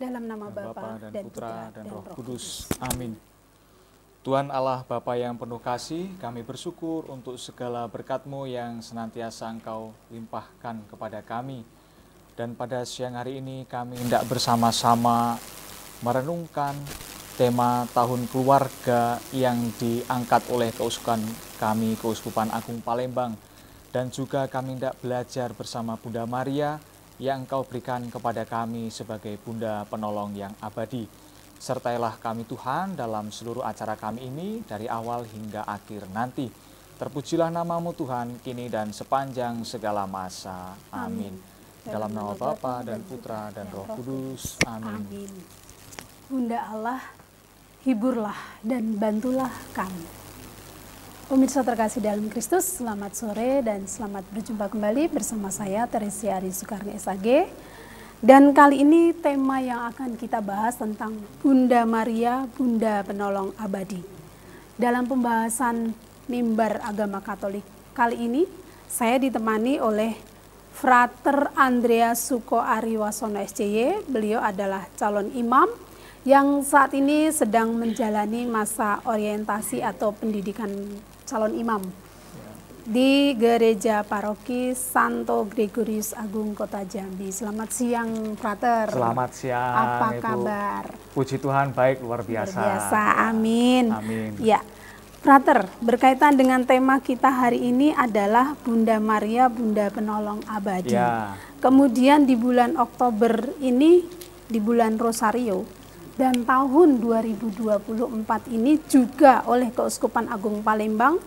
Dalam nama Bapa Bapa dan Putra dan Roh Kudus. Amin. Tuhan Allah Bapa yang penuh kasih, kami bersyukur untuk segala berkat-Mu yang senantiasa Engkau limpahkan kepada kami. Dan pada siang hari ini kami hendak bersama-sama merenungkan tema Tahun Keluarga yang diangkat oleh keuskupan kami, Keuskupan Agung Palembang. Dan juga kami hendak belajar bersama Bunda Maria yang Engkau berikan kepada kami sebagai Bunda Penolong yang abadi. Sertailah kami Tuhan dalam seluruh acara kami ini dari awal hingga akhir nanti. Terpujilah nama-Mu Tuhan kini dan sepanjang segala masa. Amin. Dalam nama Bapa dan Putra dan Roh Kudus. Amin. Bunda Allah, hiburlah dan bantulah kami. Pemirsa terkasih dalam Kristus, selamat sore dan selamat berjumpa kembali bersama saya Teresia Ari Soekarno SAG. Dan kali ini tema yang akan kita bahas tentang Bunda Maria, Bunda Penolong Abadi. Dalam pembahasan mimbar agama Katolik kali ini, saya ditemani oleh Frater Andreas Suko Ariwasono SCY. Beliau adalah calon imam yang saat ini sedang menjalani masa orientasi atau pendidikan calon imam di Gereja Paroki Santo Gregorius Agung Kota Jambi. Selamat siang, Frater. Selamat siang, apa Ibu. kabar? Puji Tuhan, baik, luar biasa. Luar biasa, amin. Amin. Ya, Frater, berkaitan dengan tema kita hari ini adalah Bunda Maria, Bunda Penolong Abadi. Ya. Kemudian di bulan Oktober ini, di bulan Rosario, dan tahun 2024 ini juga oleh Keuskupan Agung Palembang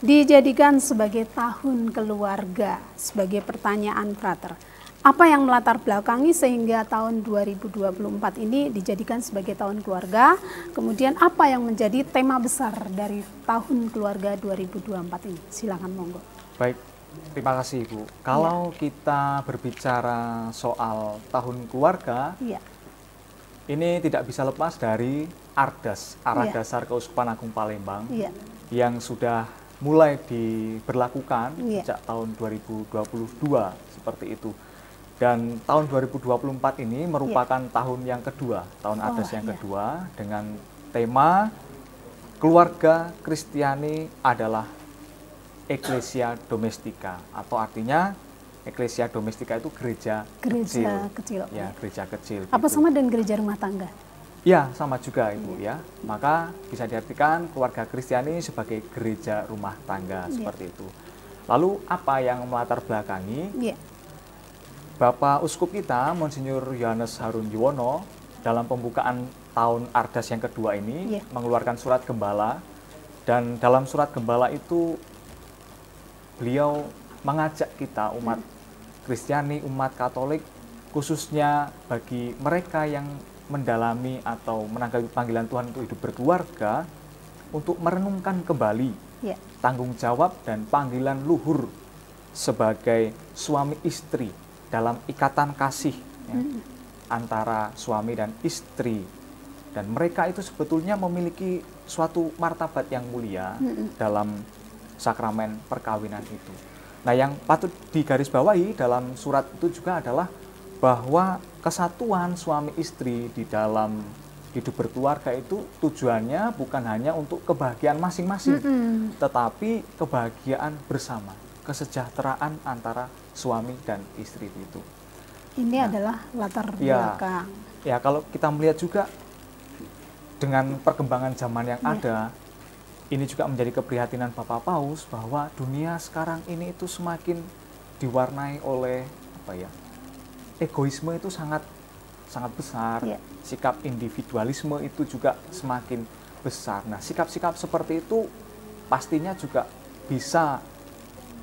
dijadikan sebagai tahun keluarga. Sebagai pertanyaan, Frater, apa yang melatar belakangi sehingga tahun 2024 ini dijadikan sebagai tahun keluarga? Kemudian apa yang menjadi tema besar dari tahun keluarga 2024 ini? Silakan, monggo. Baik, terima kasih Ibu. Kalau kita berbicara soal tahun keluarga, ini tidak bisa lepas dari Ardas, Arah Dasar Keuskupan Agung Palembang, yang sudah mulai diberlakukan sejak tahun 2022 seperti itu. Dan tahun 2024 ini merupakan tahun yang kedua, tahun Ardas yang kedua, dengan tema Keluarga Kristiani adalah Ecclesia Domestica, atau artinya Ecclesia Domestica itu gereja kecil. Ya, gereja kecil. Apa gitu. sama dengan gereja rumah tangga? Ya, sama juga Ibu ya. Maka bisa diartikan keluarga Kristiani sebagai gereja rumah tangga seperti itu. Lalu apa yang melatar belakangi? Bapak Uskup kita, Monsinyur Yohanes Harun Yuwono, dalam pembukaan tahun Ardas yang kedua ini mengeluarkan surat gembala, dan dalam surat gembala itu beliau mengajak kita umat Kristiani, umat Katolik, khususnya bagi mereka yang mendalami atau menanggapi panggilan Tuhan untuk hidup berkeluarga, untuk merenungkan kembali tanggung jawab dan panggilan luhur sebagai suami istri dalam ikatan kasih antara suami dan istri. Dan mereka itu sebetulnya memiliki suatu martabat yang mulia dalam sakramen perkawinan itu. Nah, yang patut digarisbawahi dalam surat itu juga adalah bahwa kesatuan suami istri di dalam hidup berkeluarga itu tujuannya bukan hanya untuk kebahagiaan masing-masing, tetapi kebahagiaan bersama, kesejahteraan antara suami dan istri itu. Ini adalah latar belakang. Ya, kalau kita melihat juga dengan perkembangan zaman yang ada, ini juga menjadi keprihatinan Bapak Paus bahwa dunia sekarang ini itu semakin diwarnai oleh egoisme itu sangat besar, sikap individualisme itu juga semakin besar. Nah, sikap-sikap seperti itu pastinya juga bisa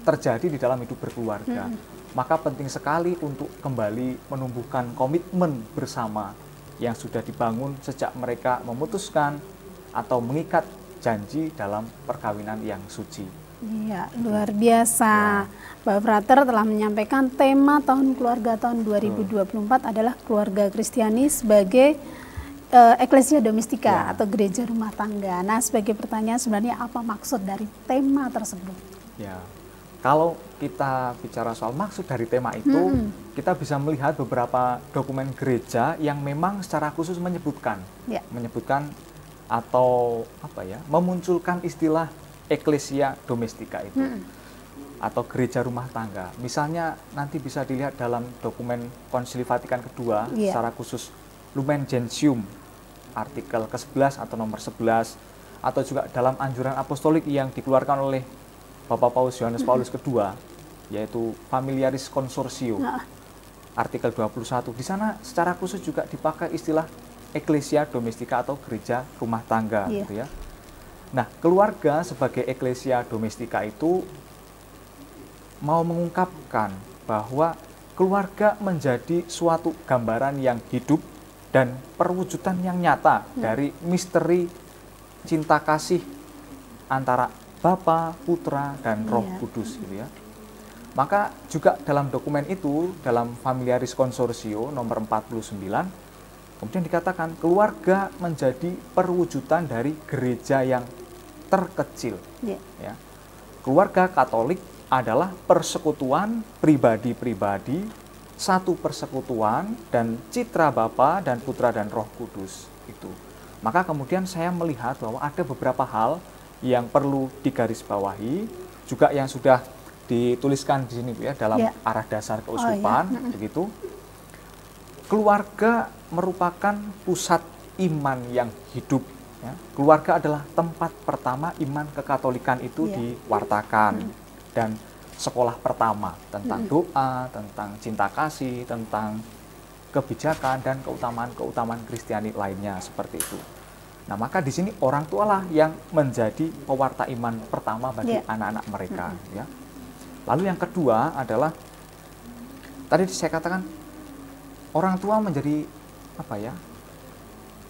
terjadi di dalam hidup berkeluarga. Maka penting sekali untuk kembali menumbuhkan komitmen bersama yang sudah dibangun sejak mereka memutuskan atau mengikat janji dalam perkawinan yang suci. Iya, luar biasa. Bapak Frater telah menyampaikan tema tahun keluarga tahun 2024 adalah keluarga Kristiani sebagai Ecclesia Domestica atau gereja rumah tangga. Nah, sebagai pertanyaan sebenarnya apa maksud dari tema tersebut? Ya, kalau kita bicara soal maksud dari tema itu, kita bisa melihat beberapa dokumen gereja yang memang secara khusus menyebutkan atau memunculkan istilah eklesia domestika itu, atau gereja rumah tangga. Misalnya nanti bisa dilihat dalam dokumen Konsili Vatikan kedua, secara khusus Lumen Gentium, artikel ke-11 atau nomor 11, atau juga dalam anjuran apostolik yang dikeluarkan oleh Bapak Paus Yohanes Paulus kedua, yaitu Familiaris Consortio, artikel 21. Di sana secara khusus juga dipakai istilah eklesia domestika atau gereja rumah tangga, gitu ya. Nah, keluarga sebagai eklesia domestika itu mau mengungkapkan bahwa keluarga menjadi suatu gambaran yang hidup dan perwujudan yang nyata dari misteri cinta kasih antara Bapa, Putra, dan Roh Kudus, gitu ya. Maka juga dalam dokumen itu, dalam Familiaris Consortio nomor 49, kemudian dikatakan keluarga menjadi perwujudan dari gereja yang terkecil. Ya. Keluarga Katolik adalah persekutuan pribadi-pribadi, satu persekutuan dan citra Bapa dan Putra dan Roh Kudus itu. Maka kemudian saya melihat bahwa ada beberapa hal yang perlu digarisbawahi, juga yang sudah dituliskan di sini ya dalam arah dasar keuskupan, begitu. Keluarga merupakan pusat iman yang hidup. Ya. Keluarga adalah tempat pertama iman kekatolikan itu diwartakan, dan sekolah pertama tentang doa, tentang cinta kasih, tentang kebijakan dan keutamaan-keutamaan Kristiani lainnya seperti itu. Nah, maka di sini orang tua lah yang menjadi pewarta iman pertama bagi anak-anak mereka. Ya. Lalu yang kedua adalah, tadi saya katakan, orang tua menjadi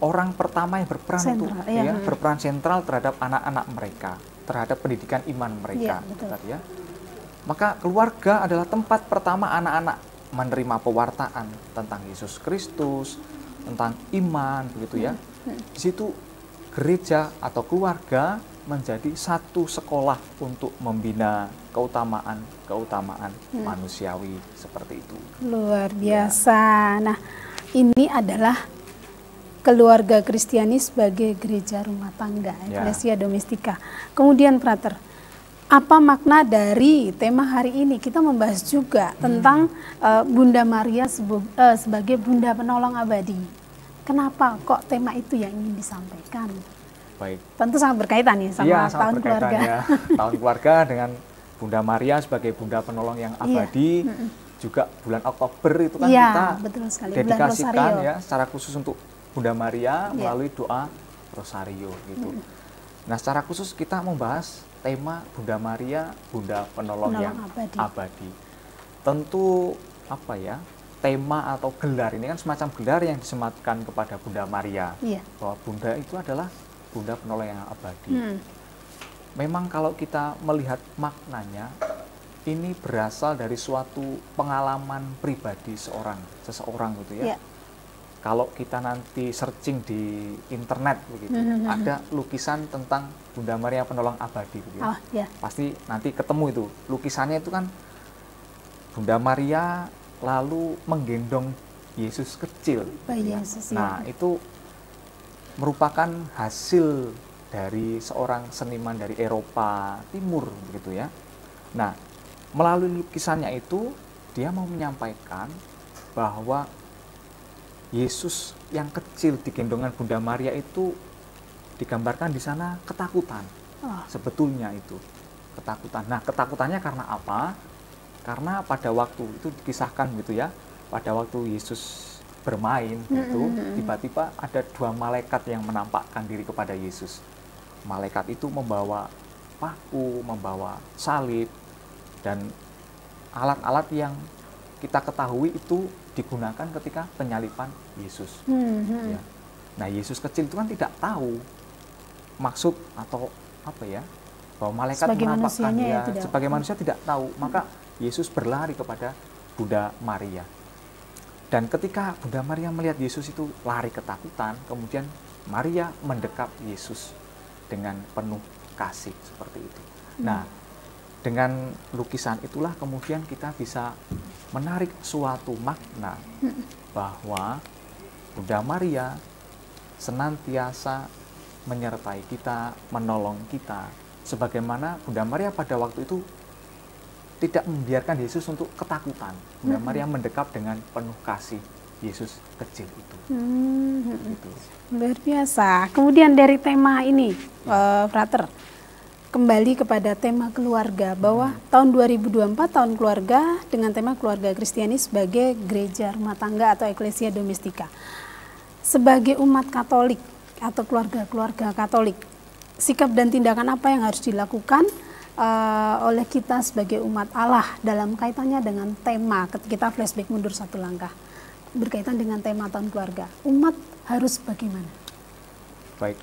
orang pertama yang berperan berperan sentral terhadap anak-anak mereka, terhadap pendidikan iman mereka. Ya. Maka keluarga adalah tempat pertama anak-anak menerima pewartaan tentang Yesus Kristus, tentang iman, begitu ya. Di situ gereja atau keluarga menjadi satu sekolah untuk membina keutamaan manusiawi seperti itu. Luar biasa. Nah, ini adalah keluarga Kristiani sebagai gereja rumah tangga, eklesia domestika. Kemudian, Frater, apa makna dari tema hari ini? Kita membahas juga tentang Bunda Maria sebagai Bunda Penolong Abadi. Kenapa kok tema itu yang ingin disampaikan? Baik. Tentu sangat berkaitan ya sama tahun keluarga. Ya. Tahun keluarga dengan Bunda Maria sebagai Bunda Penolong yang abadi. Juga bulan Oktober itu kan kita dedikasikan ya secara khusus untuk Bunda Maria melalui doa Rosario gitu. Nah, secara khusus kita membahas tema Bunda Maria, Bunda Penolong yang abadi. Tentu tema atau gelar ini kan semacam gelar yang disematkan kepada Bunda Maria, bahwa Bunda itu adalah Bunda Penolong yang abadi. Memang kalau kita melihat maknanya, ini berasal dari suatu pengalaman pribadi seseorang gitu ya. Kalau kita nanti searching di internet begitu, ada lukisan tentang Bunda Maria Penolong abadi gitu ya. Pasti nanti ketemu itu. Lukisannya itu kan Bunda Maria lalu menggendong Yesus kecil. Nah, itu merupakan hasil dari seorang seniman dari Eropa Timur begitu ya. Nah, melalui lukisannya itu dia mau menyampaikan bahwa Yesus yang kecil di gendongan Bunda Maria itu digambarkan di sana ketakutan. Sebetulnya itu ketakutan. Nah, ketakutannya karena apa? Karena pada waktu itu dikisahkan gitu ya, pada waktu Yesus bermain gitu, tiba-tiba ada dua malaikat yang menampakkan diri kepada Yesus. Malaikat itu membawa paku, membawa salib, dan alat-alat yang kita ketahui itu digunakan ketika penyaliban Yesus. Ya. Nah, Yesus kecil itu kan tidak tahu maksud atau bahwa malaikat menampakkan dia sebagai manusia tidak tahu. Maka Yesus berlari kepada Bunda Maria. Dan ketika Bunda Maria melihat Yesus itu lari ketakutan, kemudian Maria mendekap Yesus dengan penuh kasih seperti itu. Nah, dengan lukisan itulah kemudian kita bisa menarik suatu makna bahwa Bunda Maria senantiasa menyertai kita, menolong kita. Sebagaimana Bunda Maria pada waktu itu tidak membiarkan Yesus untuk ketakutan. Bunda Maria mendekap dengan penuh kasih Yesus kecil itu. Gitu. Luar biasa. Kemudian dari tema ini, Frater, kembali kepada tema keluarga, bahwa tahun 2024 tahun keluarga dengan tema keluarga Kristiani sebagai gereja rumah tangga atau Ecclesia Domestica. Sebagai umat Katolik atau keluarga-keluarga Katolik, sikap dan tindakan apa yang harus dilakukan oleh kita sebagai umat Allah dalam kaitannya dengan tema, ketika kita flashback mundur satu langkah, berkaitan dengan tema tahun keluarga, umat harus bagaimana? Baik,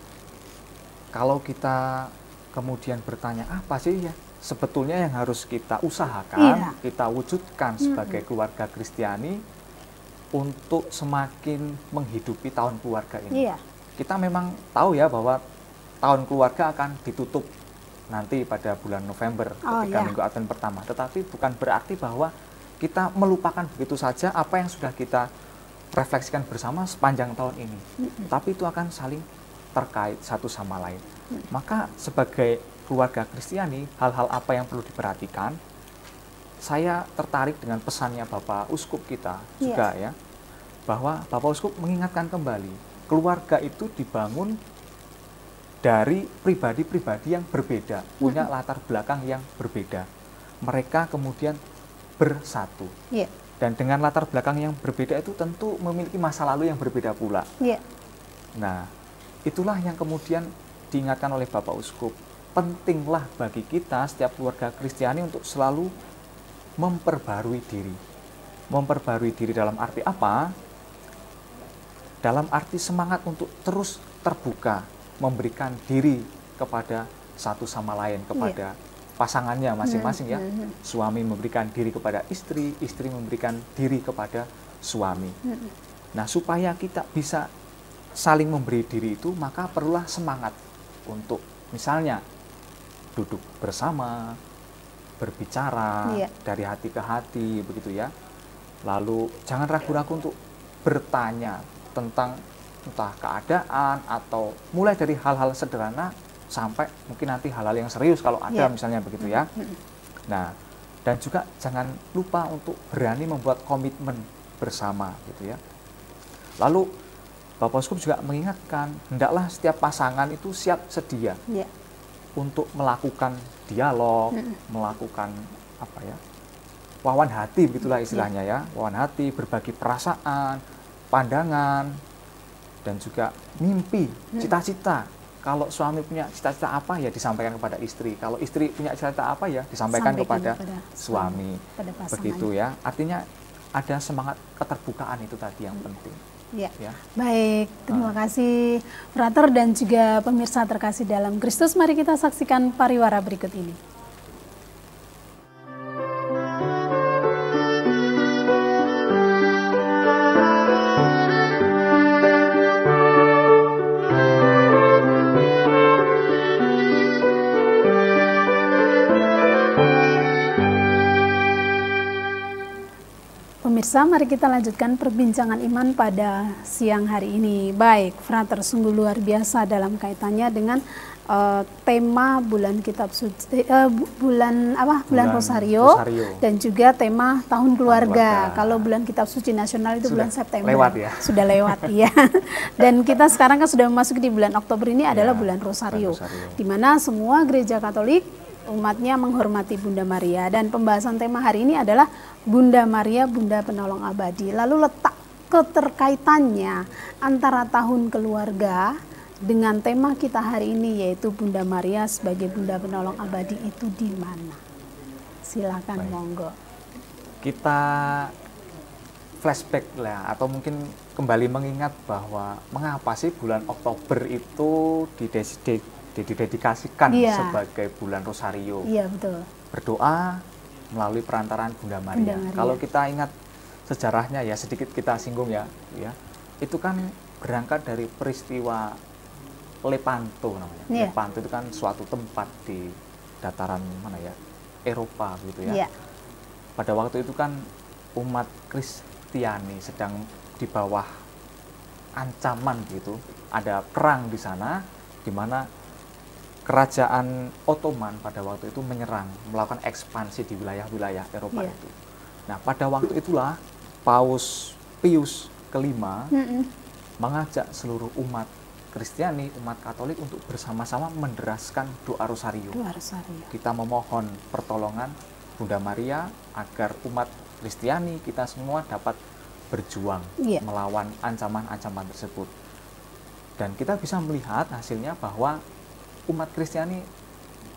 kalau kita kemudian bertanya apa sih ya sebetulnya yang harus kita usahakan, kita wujudkan sebagai keluarga Kristiani untuk semakin menghidupi tahun keluarga ini. Kita memang tahu ya bahwa tahun keluarga akan ditutup nanti pada bulan November ketika minggu Advent pertama. Tetapi bukan berarti bahwa kita melupakan begitu saja apa yang sudah kita refleksikan bersama sepanjang tahun ini. Tapi itu akan saling terkait satu sama lain. Maka sebagai keluarga Kristiani, hal-hal apa yang perlu diperhatikan? Saya tertarik dengan pesannya Bapak Uskup kita juga ya, bahwa Bapak Uskup mengingatkan kembali, keluarga itu dibangun dari pribadi-pribadi yang berbeda, punya latar belakang yang berbeda. Mereka kemudian bersatu. Dan dengan latar belakang yang berbeda itu tentu memiliki masa lalu yang berbeda pula. Nah, itulah yang kemudian diingatkan oleh Bapak Uskup. Pentinglah bagi kita, setiap keluarga Kristiani, untuk selalu memperbarui diri. Memperbarui diri dalam arti apa? Dalam arti semangat untuk terus terbuka, memberikan diri kepada satu sama lain, kepada pasangannya masing-masing ya. Suami memberikan diri kepada istri, istri memberikan diri kepada suami. Nah, supaya kita bisa saling memberi diri itu, maka perlulah semangat untuk misalnya duduk bersama, berbicara dari hati ke hati, begitu ya. Lalu jangan ragu-ragu untuk bertanya tentang entah keadaan atau mulai dari hal-hal sederhana sampai mungkin nanti hal-hal yang serius kalau ada misalnya begitu ya. Nah, dan juga jangan lupa untuk berani membuat komitmen bersama gitu ya. Lalu Bapak Uskup juga mengingatkan, hendaklah setiap pasangan itu siap sedia untuk melakukan dialog, melakukan apa ya, wawan hati begitulah istilahnya ya, wawan hati, berbagi perasaan, pandangan, dan juga mimpi, cita-cita. Kalau suami punya cita-cita apa ya disampaikan kepada istri. Kalau istri punya cita-cita apa ya disampaikan kepada suami. Begitu ya. Artinya ada semangat keterbukaan itu tadi yang penting. Ya. Baik, terima kasih Frater dan juga pemirsa terkasih dalam Kristus. Mari kita saksikan pariwara berikut ini. Pemirsa, mari kita lanjutkan perbincangan iman pada siang hari ini. Baik, Frater, sungguh luar biasa dalam kaitannya dengan tema bulan kitab suci, bulan Rosario, dan juga tema tahun keluarga. Kalau bulan kitab suci nasional itu sudah bulan September. Lewat ya. Sudah lewat ya. Dan kita sekarang kan sudah memasuki di bulan Oktober ini adalah bulan Rosario, di mana semua gereja Katolik umatnya menghormati Bunda Maria, dan pembahasan tema hari ini adalah Bunda Maria, Bunda Penolong Abadi. Lalu letak keterkaitannya antara tahun keluarga dengan tema kita hari ini, yaitu Bunda Maria sebagai Bunda Penolong Abadi, itu di mana? Silakan. Baik. Monggo. Kita flashback lah, atau mungkin kembali mengingat bahwa mengapa sih bulan Oktober itu didedikasikan sebagai bulan Rosario. Iya, betul. Berdoa melalui perantaraan Bunda Maria. Kalau kita ingat sejarahnya ya, sedikit kita singgung ya, itu kan berangkat dari peristiwa Lepanto namanya. Lepanto itu kan suatu tempat di dataran mana ya, Eropa gitu ya. Pada waktu itu kan umat Kristiani sedang di bawah ancaman gitu. Ada perang di sana di mana kerajaan Ottoman pada waktu itu menyerang, melakukan ekspansi di wilayah-wilayah Eropa itu. Nah, pada waktu itulah Paus Pius kelima mengajak seluruh umat Kristiani, umat Katolik untuk bersama-sama menderaskan doa rosario. Kita memohon pertolongan Bunda Maria agar umat Kristiani kita semua dapat berjuang melawan ancaman-ancaman tersebut. Dan kita bisa melihat hasilnya bahwa umat Kristiani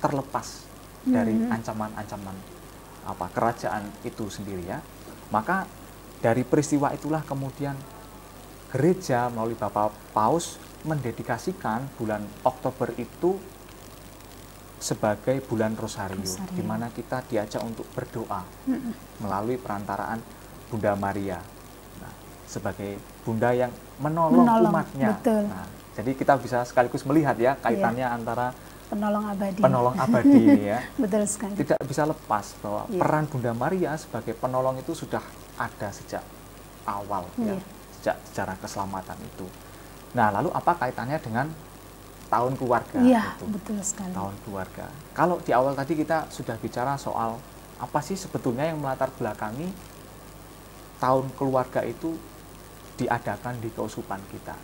terlepas dari ancaman-ancaman kerajaan itu sendiri ya. Maka dari peristiwa itulah kemudian gereja melalui Bapak Paus mendedikasikan bulan Oktober itu sebagai bulan Rosario, di mana kita diajak untuk berdoa melalui perantaraan Bunda Maria, sebagai Bunda yang menolong umatnya. Nah, jadi kita bisa sekaligus melihat ya kaitannya antara penolong abadi ini ya. Betul sekali. Tidak bisa lepas bahwa peran Bunda Maria sebagai penolong itu sudah ada sejak awal ya, sejak sejarah keselamatan itu. Nah, lalu apa kaitannya dengan tahun keluarga? Iya, betul sekali. Tahun keluarga. Kalau di awal tadi kita sudah bicara soal apa sih sebetulnya yang melatar belakangi tahun keluarga itu diadakan di keuskupan kita.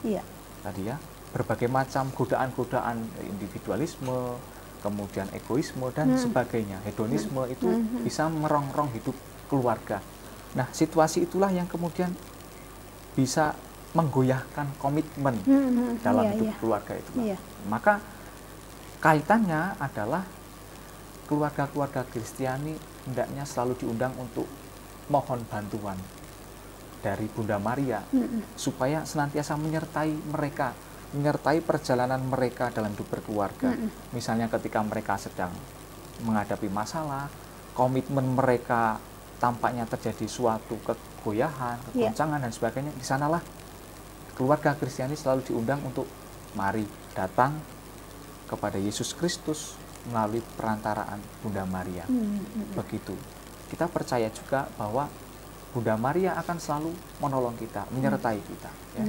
Tadi ya, berbagai macam godaan-godaan individualisme, kemudian egoisme dan sebagainya, hedonisme itu bisa merongrong hidup keluarga. Nah, situasi itulah yang kemudian bisa menggoyahkan komitmen dalam hidup keluarga itu. Maka kaitannya adalah keluarga-keluarga Kristiani hendaknya selalu diundang untuk mohon bantuan dari Bunda Maria supaya senantiasa menyertai mereka, menyertai perjalanan mereka dalam hidup berkeluarga. Misalnya ketika mereka sedang menghadapi masalah, komitmen mereka tampaknya terjadi suatu kegoyahan, kegoncangan dan sebagainya, di sanalah keluarga Kristiani selalu diundang untuk mari datang kepada Yesus Kristus melalui perantaraan Bunda Maria. Begitu. Kita percaya juga bahwa Bunda Maria akan selalu menolong kita, menyertai kita. Ya.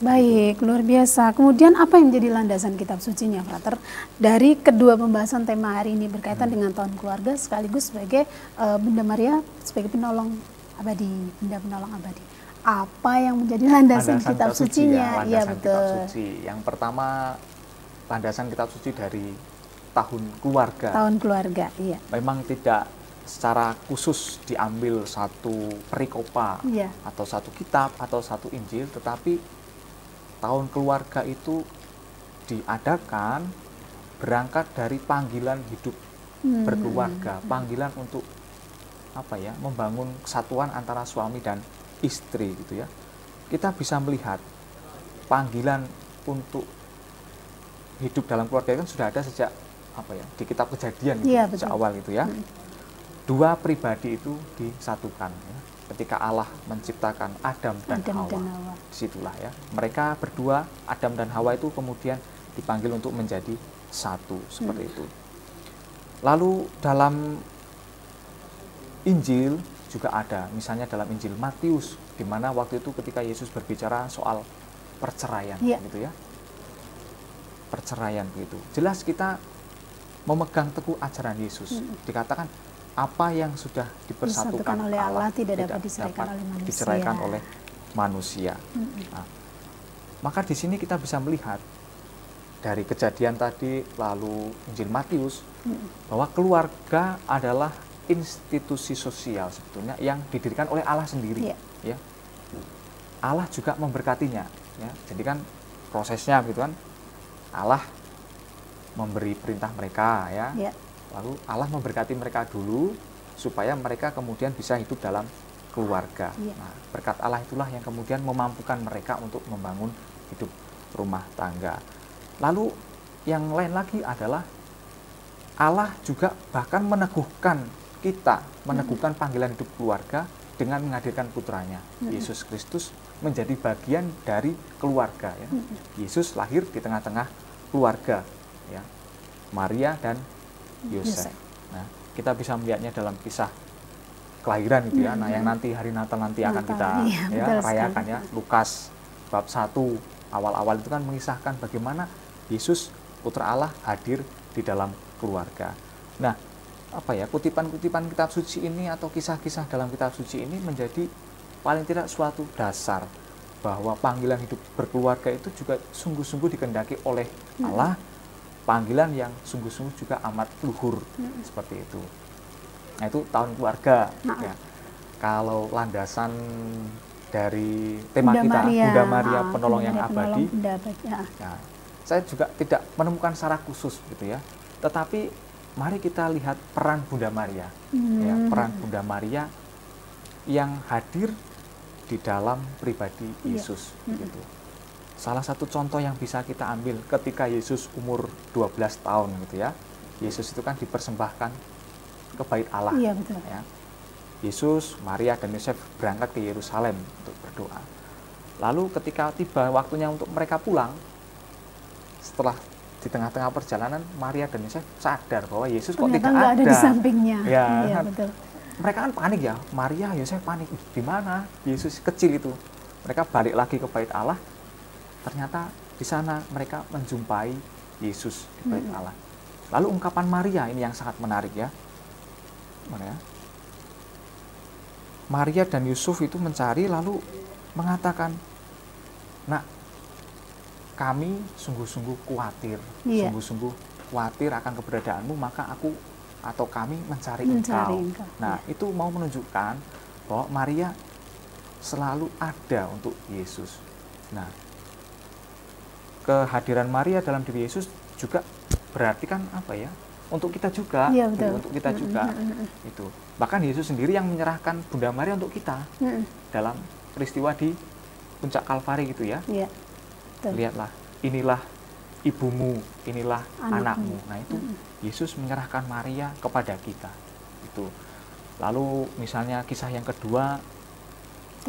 Baik, luar biasa. Kemudian apa yang menjadi landasan kitab sucinya, Frater? Dari kedua pembahasan tema hari ini berkaitan dengan tahun keluarga sekaligus sebagai Bunda Maria sebagai penolong abadi, Bunda penolong abadi. Apa yang menjadi landasan kitab sucinya? Iya, betul. Kitab suci. Yang pertama, landasan kitab suci dari tahun keluarga. Tahun keluarga, iya. Memang tidak secara khusus diambil satu perikopa atau satu kitab atau satu Injil, tetapi tahun keluarga itu diadakan berangkat dari panggilan hidup berkeluarga, panggilan untuk membangun kesatuan antara suami dan istri gitu ya. Kita bisa melihat panggilan untuk hidup dalam keluarga kan sudah ada sejak di kitab Kejadian gitu, sejak awal gitu ya. Dua pribadi itu disatukan ya. Ketika Allah menciptakan Adam dan Hawa. Disitulah ya. Mereka berdua, Adam dan Hawa itu kemudian dipanggil untuk menjadi satu seperti itu. Lalu dalam Injil juga ada, misalnya dalam Injil Matius, di mana waktu itu ketika Yesus berbicara soal perceraian gitu ya. Perceraian gitu. Jelas kita memegang teguh ajaran Yesus. Dikatakan apa yang sudah dipersatukan oleh Allah tidak dapat diceraikan oleh manusia. Nah, maka di sini kita bisa melihat dari Kejadian tadi lalu Injil Matius bahwa keluarga adalah institusi sosial sebetulnya yang didirikan oleh Allah sendiri. Ya. Allah juga memberkatinya. Ya. Jadi kan prosesnya gitu kan, Allah memberi perintah mereka ya. Lalu Allah memberkati mereka dulu supaya mereka kemudian bisa hidup dalam keluarga. Nah, berkat Allah itulah yang kemudian memampukan mereka untuk membangun hidup rumah tangga. Lalu yang lain lagi adalah Allah juga bahkan meneguhkan kita, meneguhkan panggilan hidup keluarga dengan menghadirkan putranya, Yesus Kristus menjadi bagian dari keluarga. Ya. Yesus lahir di tengah-tengah keluarga, ya. Maria dan Yosef. Nah, kita bisa melihatnya dalam kisah kelahiran gitu ya. Nah, yang nanti hari Natal nanti akan kita rayakan ya. Lukas bab 1 awal-awal itu kan mengisahkan bagaimana Yesus Putra Allah hadir di dalam keluarga. Nah, kutipan-kutipan kitab suci ini atau kisah-kisah dalam kitab suci ini menjadi paling tidak suatu dasar bahwa panggilan hidup berkeluarga itu juga sungguh-sungguh dikehendaki oleh Allah, panggilan yang sungguh-sungguh juga amat luhur, seperti itu. Nah, itu tahun keluarga. Ya. Kalau landasan dari tema kita, Bunda Maria Penolong yang Abadi, ya, saya juga tidak menemukan secara khusus gitu ya. Tetapi mari kita lihat peran Bunda Maria, ya, peran Bunda Maria yang hadir di dalam pribadi Yesus. Gitu. Salah satu contoh yang bisa kita ambil ketika Yesus umur 12 tahun gitu ya. Yesus itu kan dipersembahkan ke bait Allah. Iya, betul. Ya. Yesus, Maria, dan Yosef berangkat ke Yerusalem untuk berdoa. Lalu ketika tiba waktunya untuk mereka pulang, setelah di tengah-tengah perjalanan, Maria dan Yosef sadar bahwa Yesus kok tidak ada di sampingnya. Ya, iya, betul. Mereka kan panik ya, Maria, Yosef panik. Di mana Yesus kecil itu? Mereka balik lagi ke bait Allah. Ternyata di sana mereka menjumpai Yesus di bait Allah. Lalu ungkapan Maria ini yang sangat menarik ya. Mana ya? Maria dan Yusuf itu mencari lalu mengatakan, "Nak, kami sungguh-sungguh khawatir, sungguh-sungguh khawatir akan keberadaanmu, maka kami mencari engkau." Nah, itu mau menunjukkan bahwa Maria selalu ada untuk Yesus. Nah, kehadiran Maria dalam diri Yesus juga berarti kan untuk kita juga, untuk kita juga. Itu. Bahkan Yesus sendiri yang menyerahkan Bunda Maria untuk kita dalam peristiwa di puncak Kalvari gitu ya. Lihatlah, inilah ibumu, inilah anakmu. Nah, itu Yesus menyerahkan Maria kepada kita. Itu. Lalu misalnya kisah yang kedua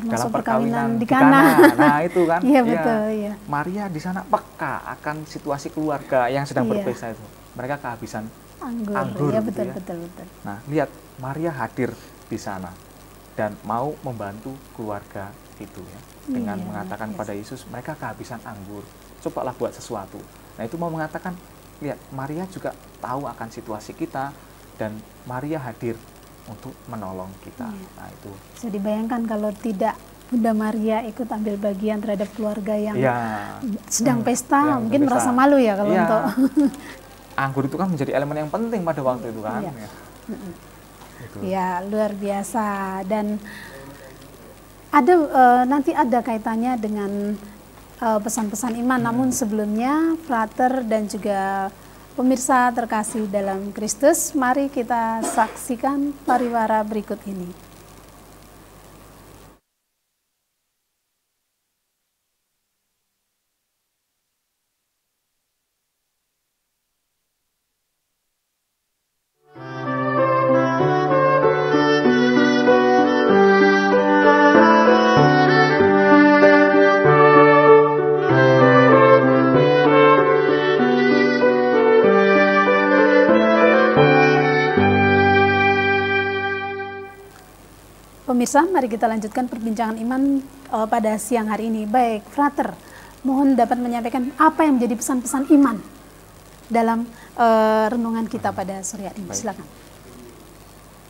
dalam perkawinan di Kana. Nah, itu kan. Betul. Maria di sana peka akan situasi keluarga yang sedang berpesta itu. Mereka kehabisan anggur. Betul. Nah, lihat Maria hadir di sana dan mau membantu keluarga itu ya. Dengan mengatakan pada Yesus, mereka kehabisan anggur. Cobalah buat sesuatu. Nah, itu mau mengatakan, lihat, Maria juga tahu akan situasi kita dan Maria hadir untuk menolong kita. Nah, itu. Bisa dibayangkan kalau tidak Bunda Maria ikut ambil bagian terhadap keluarga yang sedang pesta, mungkin merasa malu ya kalau untuk anggur itu kan menjadi elemen yang penting pada waktu itu kan. Gitu. Ya, luar biasa. Dan ada nanti ada kaitannya dengan pesan-pesan iman. Namun sebelumnya, Frater dan juga pemirsa terkasih dalam Kristus, mari kita saksikan pariwara berikut ini. Pemirsa, mari kita lanjutkan perbincangan iman pada siang hari ini. Baik, Frater, mohon dapat menyampaikan apa yang menjadi pesan-pesan iman dalam renungan kita pada sore hari ini. Silakan.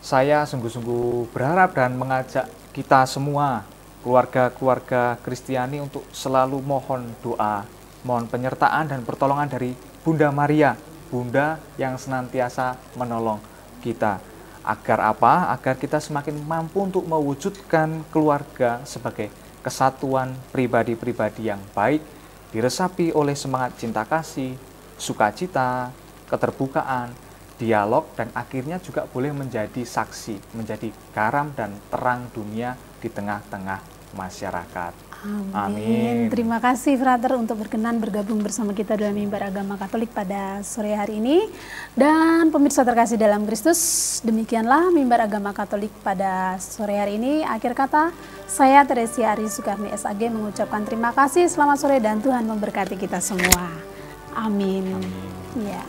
Saya sungguh-sungguh berharap dan mengajak kita semua, keluarga-keluarga Kristiani, untuk selalu mohon doa, mohon penyertaan dan pertolongan dari Bunda Maria, Bunda yang senantiasa menolong kita. Agar apa? Agar kita semakin mampu untuk mewujudkan keluarga sebagai kesatuan pribadi-pribadi yang baik, diresapi oleh semangat cinta kasih, sukacita, keterbukaan, dialog, dan akhirnya juga boleh menjadi saksi, menjadi garam dan terang dunia di tengah-tengah masyarakat. Amin. Terima kasih Frater untuk berkenan bergabung bersama kita dalam Mimbar Agama Katolik pada sore hari ini. Dan pemirsa terkasih dalam Kristus, demikianlah Mimbar Agama Katolik pada sore hari ini. Akhir kata, saya Teresia Ari Sukarni SAG mengucapkan terima kasih, selamat sore, dan Tuhan memberkati kita semua. Amin. Amin. Ya.